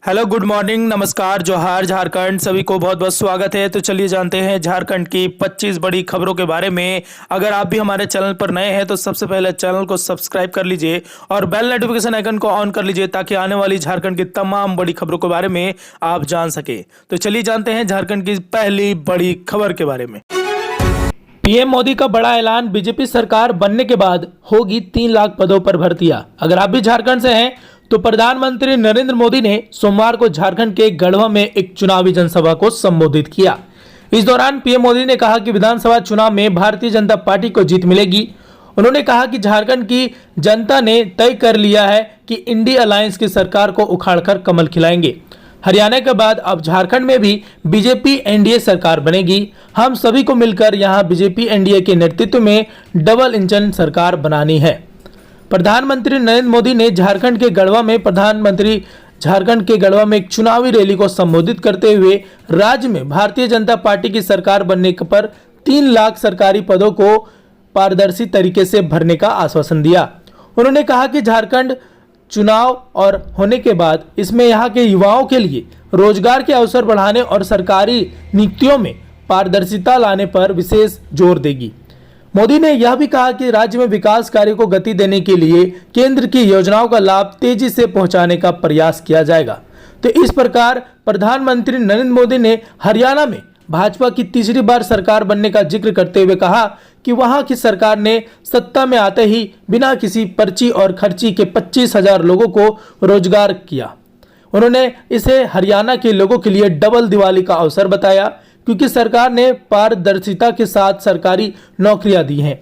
Hello, good morning, नमस्कार, जोहार, झारखंड। सभी को बहुत बहुत स्वागत है। तो चलिए जानते हैं झारखंड की 25 बड़ी खबरों के बारे में। अगर आप भी हमारे चैनल पर नए हैं तो सबसे पहले चैनल को सब्सक्राइब कर लीजिए और बेल नोटिफिकेशन आइकन को ऑन कर लीजिए ताकि आने वाली झारखंड की तमाम बड़ी खबरों के बारे में आप जान सके। तो चलिए जानते हैं झारखंड की पहली बड़ी खबर के बारे में। पीएम मोदी का बड़ा ऐलान, बीजेपी सरकार बनने के बाद होगी 3 लाख पदों पर भर्तियां। अगर आप भी झारखंड से हैं तो प्रधानमंत्री नरेंद्र मोदी ने सोमवार को झारखंड के गढ़वा में एक चुनावी जनसभा को संबोधित किया। इस दौरान पीएम मोदी ने कहा कि विधानसभा चुनाव में भारतीय जनता पार्टी को जीत मिलेगी। उन्होंने कहा कि झारखंड की जनता ने तय कर लिया है कि इंडिया अलायंस की सरकार को उखाड़कर कमल खिलाएंगे। हरियाणा के बाद अब झारखंड में भी बीजेपी एनडीए सरकार बनेगी। हम सभी को मिलकर यहां बीजेपी एनडीए के नेतृत्व में डबल इंजन सरकार बनानी है। प्रधानमंत्री नरेंद्र मोदी ने झारखंड के गढ़वा में एक चुनावी रैली को संबोधित करते हुए राज्य में भारतीय जनता पार्टी की सरकार बनने पर 3 लाख सरकारी पदों को पारदर्शी तरीके से भरने का आश्वासन दिया। उन्होंने कहा कि झारखंड चुनाव और होने के बाद इसमें यहाँ के युवाओं के लिए रोजगार के अवसर बढ़ाने और सरकारी नियुक्तियों में पारदर्शिता लाने पर विशेष जोर देगी। मोदी ने यह भी कहा कि राज्य में विकास कार्यों को गति देने के लिए केंद्र की योजनाओं का लाभ तेजी से पहुंचाने का प्रयास किया जाएगा। तो इस प्रकार प्रधानमंत्री नरेंद्र मोदी ने हरियाणा में भाजपा की तीसरी बार सरकार बनने का जिक्र करते हुए कहा कि वहां की सरकार ने सत्ता में आते ही बिना किसी पर्ची और खर्ची के 25,000 लोगों को रोजगार किया। उन्होंने इसे हरियाणा के लोगों के लिए डबल दिवाली का अवसर बताया क्योंकि सरकार ने पारदर्शिता के साथ सरकारी नौकरियां दी हैं।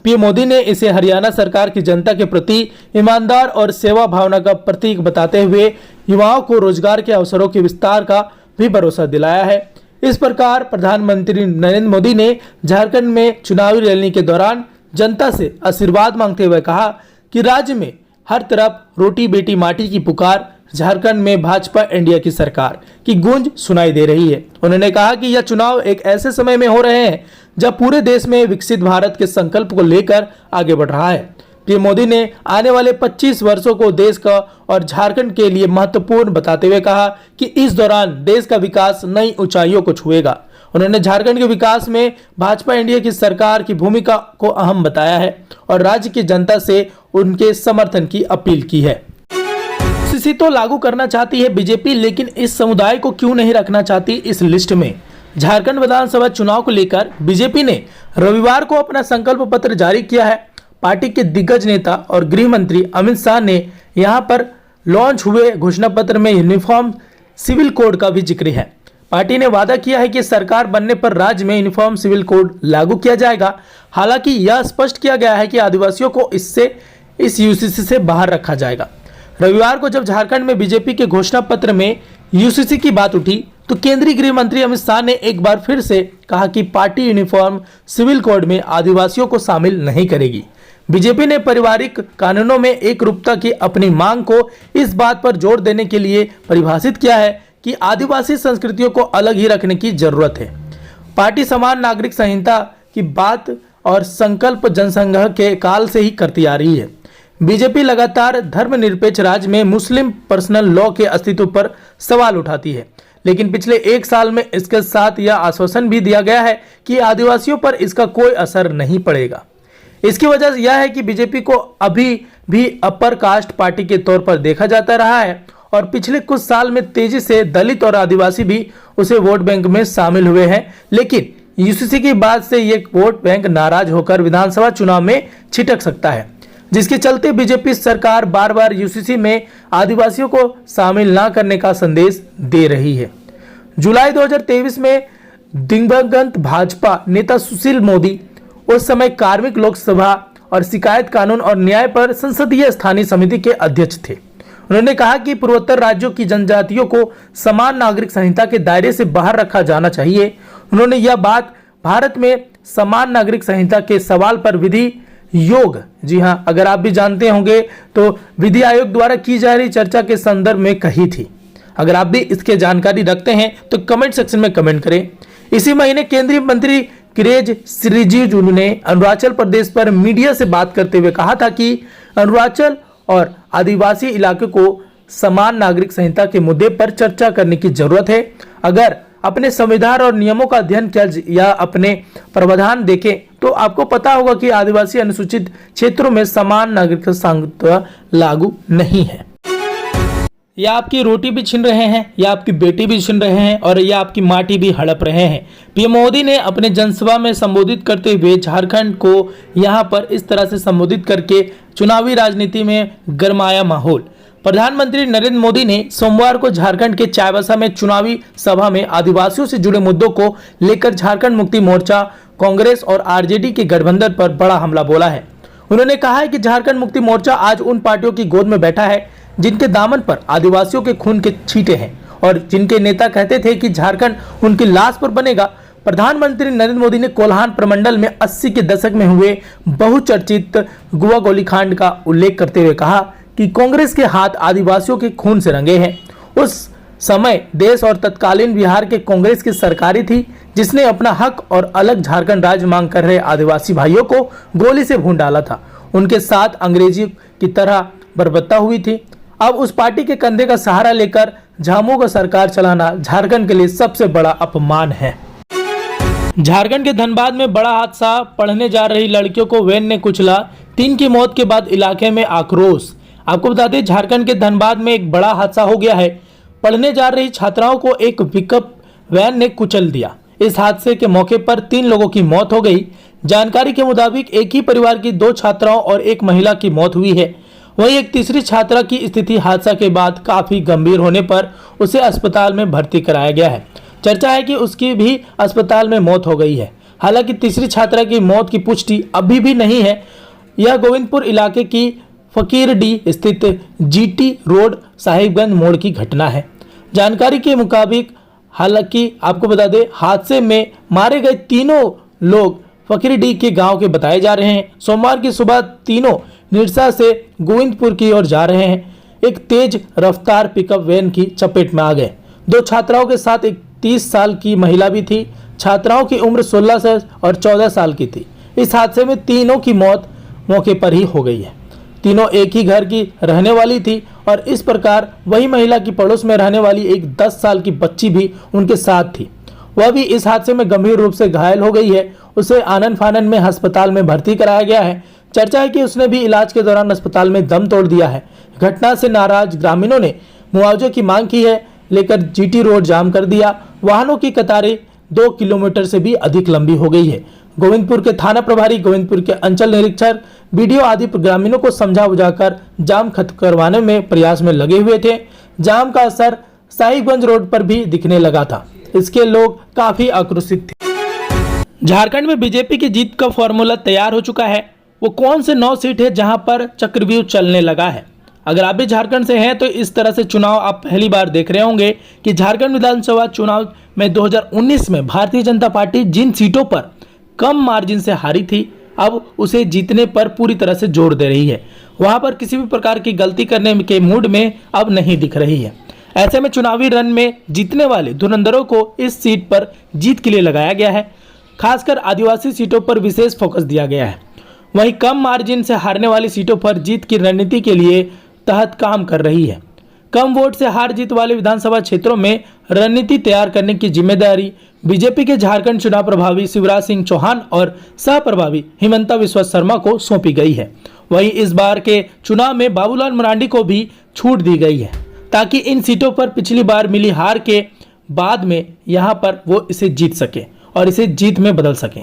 पीएम मोदी ने इसे हरियाणा सरकार की जनता के प्रति ईमानदार और सेवा भावना का प्रतीक बताते हुए युवाओं को रोजगार के अवसरों के विस्तार का भी भरोसा दिलाया है। इस प्रकार प्रधानमंत्री नरेंद्र मोदी ने झारखंड में चुनावी रैली के दौरान जनता से आशीर्वाद मांगते हुए कहा कि राज्य में हर तरफ रोटी बेटी माटी की पुकार, झारखंड में भाजपा एनडीए की सरकार की गूंज सुनाई दे रही है। उन्होंने कहा कि यह चुनाव एक ऐसे समय में हो रहे हैं जब पूरे देश में विकसित भारत के संकल्प को लेकर आगे बढ़ रहा है। पीएम मोदी ने आने वाले 25 वर्षों को देश का और झारखंड के लिए महत्वपूर्ण बताते हुए कहा कि इस दौरान देश का विकास नई ऊंचाइयों को छुएगा। उन्होंने झारखंड के विकास में भाजपा एनडीए की सरकार की भूमिका को अहम बताया है और राज्य की जनता से उनके समर्थन की अपील की है। यूसीसी तो लागू करना चाहती है बीजेपी, लेकिन इस समुदाय को क्यों नहीं रखना चाहती इस लिस्ट में। झारखंड विधानसभा चुनाव को लेकर बीजेपी ने रविवार को अपना संकल्प पत्र जारी किया है। पार्टी के दिग्गज नेता और गृह मंत्री अमित शाह ने यहां पर लॉन्च हुए घोषणा पत्र में यूनिफॉर्म सिविल कोड का भी जिक्र है। पार्टी ने वादा किया है कि सरकार बनने पर राज्य में यूनिफॉर्म सिविल कोड लागू किया जाएगा। हालांकि यह स्पष्ट किया गया है कि आदिवासियों को इस यूसीसी से बाहर रखा जाएगा। रविवार को जब झारखंड में बीजेपी के घोषणा पत्र में यूसीसी की बात उठी तो केंद्रीय गृह मंत्री अमित शाह ने एक बार फिर से कहा कि पार्टी यूनिफॉर्म सिविल कोड में आदिवासियों को शामिल नहीं करेगी। बीजेपी ने पारिवारिक कानूनों में एक रूपता की अपनी मांग को इस बात पर जोर देने के लिए परिभाषित किया है कि आदिवासी संस्कृतियों को अलग ही रखने की जरूरत है। पार्टी समान नागरिक संहिता की बात और संकल्प जनसंघ के काल से ही करती आ रही है। बीजेपी लगातार धर्मनिरपेक्ष राज्य में मुस्लिम पर्सनल लॉ के अस्तित्व पर सवाल उठाती है, लेकिन पिछले 1 साल में इसके साथ यह आश्वासन भी दिया गया है कि आदिवासियों पर इसका कोई असर नहीं पड़ेगा। इसकी वजह यह है कि बीजेपी को अभी भी अपर कास्ट पार्टी के तौर पर देखा जाता रहा है और पिछले कुछ साल में तेजी से दलित और आदिवासी भी उसे वोट बैंक में शामिल हुए हैं। लेकिन यूसीसी की बात से ये वोट बैंक नाराज होकर विधानसभा चुनाव में छिटक सकता है, जिसके चलते बीजेपी सरकार बार बार यूसीसी में आदिवासियों को शामिल न करने का संदेश दे रही है। जुलाई 2023 में दिवंगत भाजपा नेता सुशील मोदी उस समय कार्मिक लोकसभा और शिकायत कानून और न्याय पर संसदीय स्थानीय समिति के अध्यक्ष थे। उन्होंने कहा कि पूर्वोत्तर राज्यों की जनजातियों को समान नागरिक संहिता के दायरे से बाहर रखा जाना चाहिए। उन्होंने यह बात भारत में समान नागरिक संहिता के सवाल पर विधि योग, जी हां, अगर आप भी जानते होंगे तो विधि आयोग द्वारा की जा रही चर्चा के संदर्भ में कही थी। अगर आप भी इसके जानकारी रखते हैं तो कमेंट सेक्शन में कमेंट करें। इसी महीने केंद्रीय मंत्री किरेन रिजिजू ने अरुणाचल प्रदेश पर मीडिया से बात करते हुए कहा था कि अरुणाचल और आदिवासी इलाके को समान नागरिक संहिता के मुद्दे पर चर्चा करने की जरूरत है। अगर अपने संविधान और नियमों का अध्ययन किया या अपने प्रावधान देखें तो आपको पता होगा कि आदिवासी अनुसूचित क्षेत्रों में समान नागरिक संहिता लागू नहीं है। या आपकी रोटी भी छीन रहे हैं, या आपकी बेटी भी छीन रहे हैं, और या आपकी माटी भी हड़प रहे हैं। पीएम मोदी ने अपने जनसभा में संबोधित करते हुए झारखंड को यहां पर इस तरह से संबोधित करके चुनावी राजनीति में गरमाया माहौल। प्रधानमंत्री नरेंद्र मोदी ने सोमवार को झारखंड के चाईबासा में चुनावी सभा में आदिवासियों से जुड़े मुद्दों को लेकर झारखंड मुक्ति मोर्चा, कांग्रेस और आरजेडी के गठबंधन पर बड़ा हमला बोला है। उन्होंने कहा है कि झारखंड मुक्ति मोर्चा आज उन पार्टियों की गोद में बैठा है जिनके दामन पर आदिवासियों के खून के छींटे हैं और जिनके नेता कहते थे कि झारखंड उनकी लाश पर बनेगा। प्रधानमंत्री नरेंद्र मोदी ने कोल्हान प्रमंडल में 80 के दशक में हुए बहुचर्चित गुआ गोलीकांड का उल्लेख करते हुए कहा कि कांग्रेस के हाथ आदिवासियों के खून से रंगे हैं। उस समय देश और तत्कालीन बिहार के कांग्रेस की सरकारी थी जिसने अपना हक और अलग झारखंड राज्य मांग कर रहे आदिवासी भाइयों को गोली से भून डाला था। उनके साथ अंग्रेजी की तरह बर्बरता हुई थी। अब उस पार्टी के कंधे का सहारा लेकर झामुमो का सरकार चलाना झारखंड के लिए सबसे बड़ा अपमान है। झारखंड के धनबाद में बड़ा हादसा, पढ़ने जा रही लड़कियों को वैन ने कुचला, 3 की मौत के बाद इलाके में आक्रोश। आपको बता दें झारखंड के धनबाद में एक बड़ा हादसा हो गया है। पढ़ने जा रही छात्राओं को एक पिकअप वैन ने कुचल दिया। इस हादसे के मौके पर 3 लोगों की मौत हो गई। जानकारी के मुताबिक एक ही परिवार की 2 छात्राओं और एक महिला की मौत हुई है। वहीं एक तीसरी छात्रा की स्थिति हादसा के बाद काफी गंभीर होने पर उसे अस्पताल में भर्ती कराया गया है। चर्चा है कि उसकी भी अस्पताल में मौत हो गई है। हालांकि तीसरी छात्रा की मौत की पुष्टि अभी भी नहीं है। यह गोविंदपुर इलाके की फकीरडी स्थित जीटी रोड साहिबगंज मोड़ की घटना है। जानकारी के मुताबिक हालांकि आपको बता दें हादसे में मारे गए तीनों लोग फकीरडी के गांव के बताए जा रहे हैं। सोमवार की सुबह तीनों निरसा से गोविंदपुर की ओर जा रहे हैं। एक तेज रफ्तार पिकअप वैन की चपेट में आ गए। 2 छात्राओं के साथ एक 30 साल की महिला भी थी। छात्राओं की उम्र 16 से और 14 साल की थी। इस हादसे में तीनों की मौत मौके पर ही हो गई है। तीनों एक ही घर की रहने वाली थी और इस प्रकार वही महिला की पड़ोस में रहने वाली एक 10 साल की बच्ची भी उनके साथ थी। वह भी इस हादसे में गंभीर रूप से घायल हो गई है। उसे आनन फानन में अस्पताल में भर्ती कराया गया है। चर्चा है कि उसने भी इलाज के दौरान अस्पताल में दम तोड़ दिया है। घटना से नाराज ग्रामीणों ने मुआवजे की मांग की है, लेकर जीटी रोड जाम कर दिया। वाहनों की कतारें 2 किलोमीटर से भी अधिक लंबी हो गई है। गोविंदपुर के थाना प्रभारी, गोविंदपुर के अंचल निरीक्षक, बीडीओ आदि ग्रामीणों को समझा बुझाकर जाम खत्म करवाने में प्रयास में लगे हुए थे। जाम का असर साहिबगंज रोड पर भी दिखने लगा था। इसके लोग काफी आक्रोशित थे। झारखंड में बीजेपी की जीत का फॉर्मूला तैयार हो चुका है। वो कौन से 9 सीट है जहां पर चक्रव्यूह चलने लगा है। अगर आप भी झारखंड से हैं तो इस तरह से चुनाव आप पहली बार देख रहे होंगे कि झारखंड विधानसभा चुनाव में 2019 में भारतीय जनता पार्टी जिन सीटों पर कम मार्जिन से हारी थी, अब उसे जीतने पर पूरी तरह से जोर दे रही है। वहां पर किसी भी प्रकार की गलती करने के मूड में अब नहीं दिख रही है। ऐसे में चुनावी रण में जीतने वाले धुरंधरों को इस सीट पर जीत के लिए लगाया गया है। खासकर आदिवासी सीटों पर विशेष फोकस दिया गया है। वहीं कम मार्जिन से हारने वाली सीटों पर जीत की रणनीति के लिए तहत काम कर रही है। कम वोट से हार जीत वाले विधानसभा क्षेत्रों में रणनीति तैयार करने की जिम्मेदारी बीजेपी के झारखंड चुनाव प्रभारी शिवराज सिंह चौहान और सह प्रभारी हिमंता विश्व शर्मा को सौंपी गई है। वहीं इस बार के चुनाव में बाबूलाल मरांडी को भी छूट दी गई है ताकि इन सीटों पर पिछली बार मिली हार के बाद में यहां पर वो इसे जीत सके और इसे जीत में बदल सके।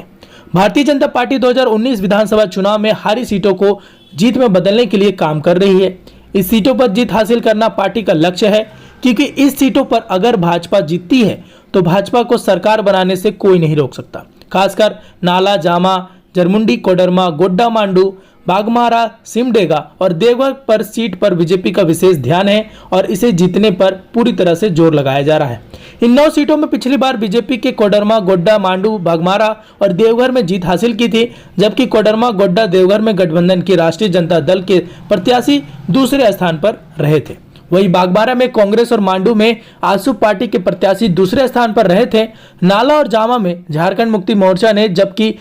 भारतीय जनता पार्टी 2019 विधानसभा चुनाव में हारी सीटों को जीत में बदलने के लिए काम कर रही है। इस सीटों पर जीत हासिल करना पार्टी का लक्ष्य है, क्योंकि इस सीटों पर अगर भाजपा जीतती है तो भाजपा को सरकार बनाने से कोई नहीं रोक सकता। खासकर नाला, जामा, जरमुंडी, कोडरमा, गोड्डा मांडू, बागमारा, सिमडेगा और देवघर पर सीट पर बीजेपी का विशेष ध्यान है और इसे जीतने पर पूरी तरह से जोर लगाया जा रहा है। इन 9 सीटों में पिछली बार बीजेपी के कोडरमा, गोड्डा, मांडू, बागमारा और देवघर में जीत हासिल की थी, जबकि कोडरमा, गोड्डा, देवघर में गठबंधन की राष्ट्रीय जनता दल के प्रत्याशी दूसरे स्थान पर रहे थे। वहीं बागमारा में कांग्रेस और मांडू में आजसू पार्टी के प्रत्याशी दूसरे स्थान पर रहे थे। नाला और जामा में झारखंड मुक्ति मोर्चा ने, जबकि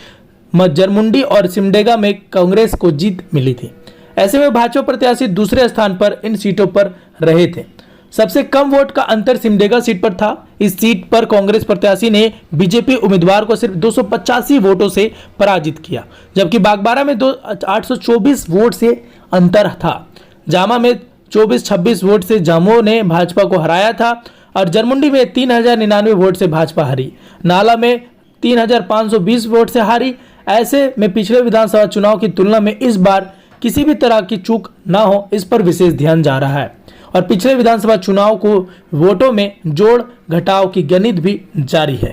जरमुंडी और सिमडेगा में कांग्रेस को जीत मिली थी। ऐसे में भाजपा प्रत्याशी दूसरे स्थान पर इन सीटों पर रहे थे। सबसे कम वोट का अंतर सिमडेगा सीट पर था। इस सीट पर कांग्रेस प्रत्याशी ने बीजेपी उम्मीदवार को सिर्फ 285 वोटों से पराजित किया, जबकि बागबारा में 824 वोट से अंतर था। जामा में 24-26 वोट से जामो ने भाजपा को हराया था और जरमुंडी में 3099 वोट से भाजपा हारी। नाला में 3520 वोट से हारी। ऐसे में पिछले विधानसभा चुनाव की तुलना में इस बार किसी भी तरह की चूक न हो, इस पर विशेष ध्यान जा रहा है और पिछले विधानसभा चुनाव को वोटों में जोड़ घटाव की गणित भी जारी है।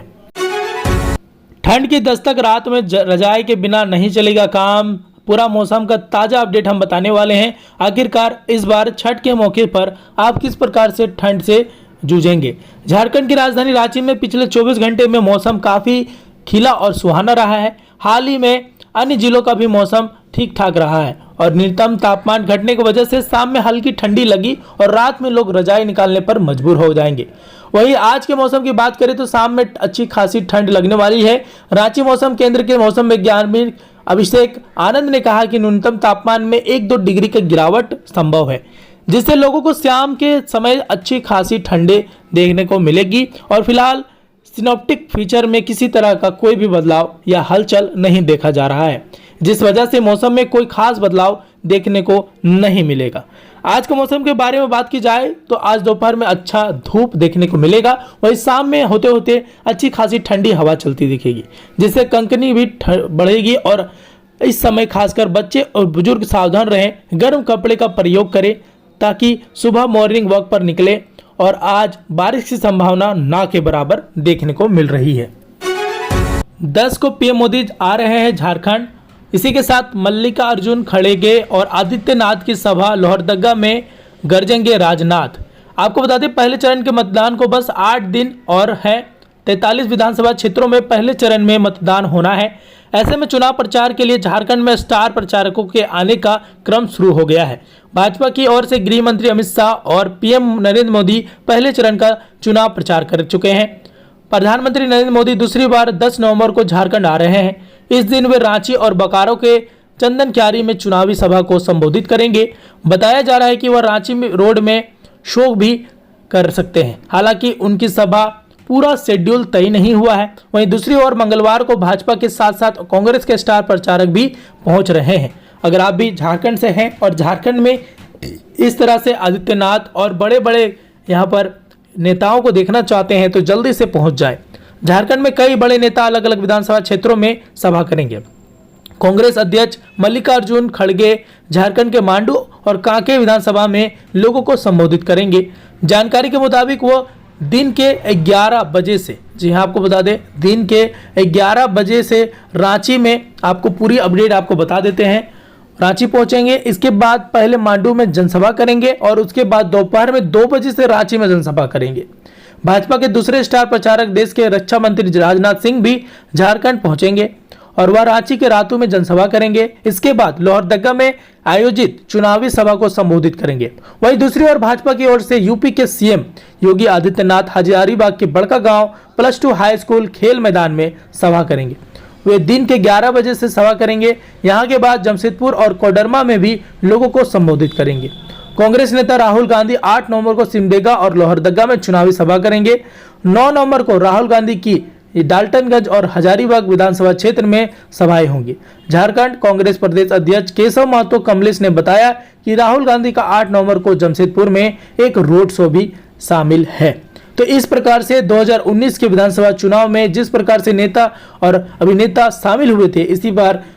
ठंड की दस्तक, रात में रजाई के बिना नहीं चलेगा काम। पूरा मौसम का ताजा अपडेट हम बताने वाले हैं। आखिरकार इस बार छठ के मौके पर आप किस प्रकार से ठंड से जूझेंगे। झारखंड की राजधानी रांची में पिछले 24 घंटे में मौसम काफी खिला और सुहाना रहा है। हाल ही में अन्य जिलों का भी मौसम ठीक ठाक रहा है और न्यूनतम तापमान घटने की वजह से शाम में हल्की ठंडी लगी और रात में लोग रजाई निकालने पर मजबूर हो जाएंगे। वहीं आज के मौसम की बात करें तो शाम में अच्छी खासी ठंड लगने वाली है। रांची मौसम केंद्र के मौसम वैज्ञानिक अभिषेक आनंद ने कहा कि न्यूनतम तापमान में 1-2 डिग्री की गिरावट संभव है, जिससे लोगों को शाम के समय अच्छी खासी ठंडे देखने को मिलेगी और फिलहाल सिनॉप्टिक फीचर में किसी तरह का कोई भी बदलाव या हलचल नहीं देखा जा रहा है, जिस वजह से मौसम में कोई खास बदलाव देखने को नहीं मिलेगा। आज के मौसम के बारे में बात की जाए तो आज दोपहर में अच्छा धूप देखने को मिलेगा, वहीं शाम में होते होते अच्छी खासी ठंडी हवा चलती दिखेगी, जिससे कनकनी भी बढ़ेगी और इस समय खासकर बच्चे और बुजुर्ग सावधान रहें, गर्म कपड़े का प्रयोग करें ताकि सुबह मॉर्निंग वॉक पर निकले। और आज बारिश की संभावना ना के बराबर देखने को मिल रही है। 10 को पीएम मोदी आ रहे हैं झारखंड। इसी के साथ मल्लिकार्जुन खड़गे और आदित्यनाथ की सभा लोहरदगा में गरजेंगे राजनाथ। आपको बता दें पहले चरण के मतदान को बस 8 दिन और है। 43 विधानसभा क्षेत्रों में पहले चरण में मतदान होना है। ऐसे में चुनाव प्रचार के लिए झारखंड में स्टार प्रचारकों के आने का क्रम शुरू हो गया है। भाजपा की ओर से गृह मंत्री अमित शाह और पीएम नरेंद्र मोदी पहले चरण का चुनाव प्रचार कर चुके हैं। प्रधानमंत्री नरेंद्र मोदी दूसरी बार 10 नवंबर को झारखंड आ रहे हैं। इस दिन वे रांची और बोकारो के चंदन क्यारी में चुनावी सभा को संबोधित करेंगे। बताया जा रहा है कि वह रांची में रोड में शो भी कर सकते हैं। हालांकि उनकी सभा पूरा शेड्यूल तय नहीं हुआ है। वहीं दूसरी ओर मंगलवार को भाजपा के साथ साथ कांग्रेस के स्टार प्रचारक भी पहुंच रहे हैं। अगर आप भी झारखंड से हैं और झारखंड में इस तरह से आदित्यनाथ और बड़े बड़े यहाँ पर नेताओं को देखना चाहते हैं तो जल्दी से पहुंच जाए। झारखंड में कई बड़े नेता अलग अलग विधानसभा क्षेत्रों में सभा करेंगे। कांग्रेस अध्यक्ष मल्लिकार्जुन खड़गे झारखंड के मांडू और कांके विधानसभा में लोगों को संबोधित करेंगे। जानकारी के मुताबिक वो दिन के 11 बजे से, जी हाँ आपको बता दें दिन के 11 बजे से रांची में आपको पूरी अपडेट आपको बता देते हैं। रांची पहुंचेंगे, इसके बाद पहले मांडू में जनसभा करेंगे और उसके बाद दोपहर में 2 बजे से रांची में जनसभा करेंगे। भाजपा के दूसरे स्टार प्रचारक देश के रक्षा मंत्री राजनाथ सिंह भी झारखंड पहुंचेंगे और वह रांची के रातू में जनसभा करेंगे। इसके बाद लोहरदगा में आयोजित चुनावी सभा को संबोधित करेंगे। वहीं दूसरी ओर भाजपा की ओर से यूपी के सीएम योगी आदित्यनाथ हजारीबाग के बड़का गांव +2 हाई स्कूल खेल मैदान में सभा करेंगे। वे दिन के 11 बजे से सभा करेंगे। यहां के बाद जमशेदपुर और कोडरमा में भी लोगों को संबोधित करेंगे। कांग्रेस नेता राहुल गांधी 8 नवंबर को सिमडेगा और लोहरदगा में चुनावी सभा करेंगे। 9 नवंबर को राहुल गांधी की डाल्टनगंज और हजारीबाग विधानसभा क्षेत्र में सभाएं होंगी। झारखंड कांग्रेस प्रदेश अध्यक्ष केशव महतो कमलेश ने बताया कि राहुल गांधी का 8 नवंबर को जमशेदपुर में एक रोड शो भी शामिल है। तो इस प्रकार से 2019 के विधानसभा चुनाव में जिस प्रकार से नेता और अभिनेता शामिल हुए थे,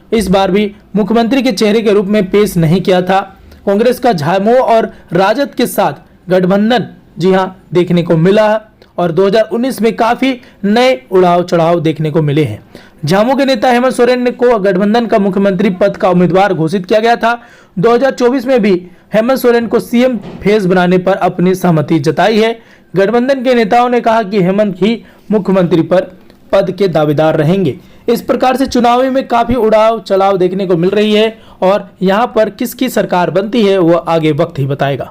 इस बार भी मुख्यमंत्री के चेहरे के रूप में पेश नहीं किया था। कांग्रेस का झामुमो और राजद के साथ गठबंधन जी हां देखने को मिला है और 2019 में काफी नए उड़ाव चढ़ाव देखने को मिले हैं। झामुमो के नेता हेमंत सोरेन को गठबंधन का मुख्यमंत्री पद का उम्मीदवार घोषित किया गया था। 2024 में भी हेमंत सोरेन को सीएम फेस बनाने पर अपनी सहमति जताई है। गठबंधन के नेताओं ने कहा कि हेमंत ही मुख्यमंत्री पद के दावेदार रहेंगे। इस प्रकार से चुनावी में काफी उड़ाव चढ़ाव देखने को मिल रही है और यहाँ पर किसकी सरकार बनती है वो आगे वक्त ही बताएगा।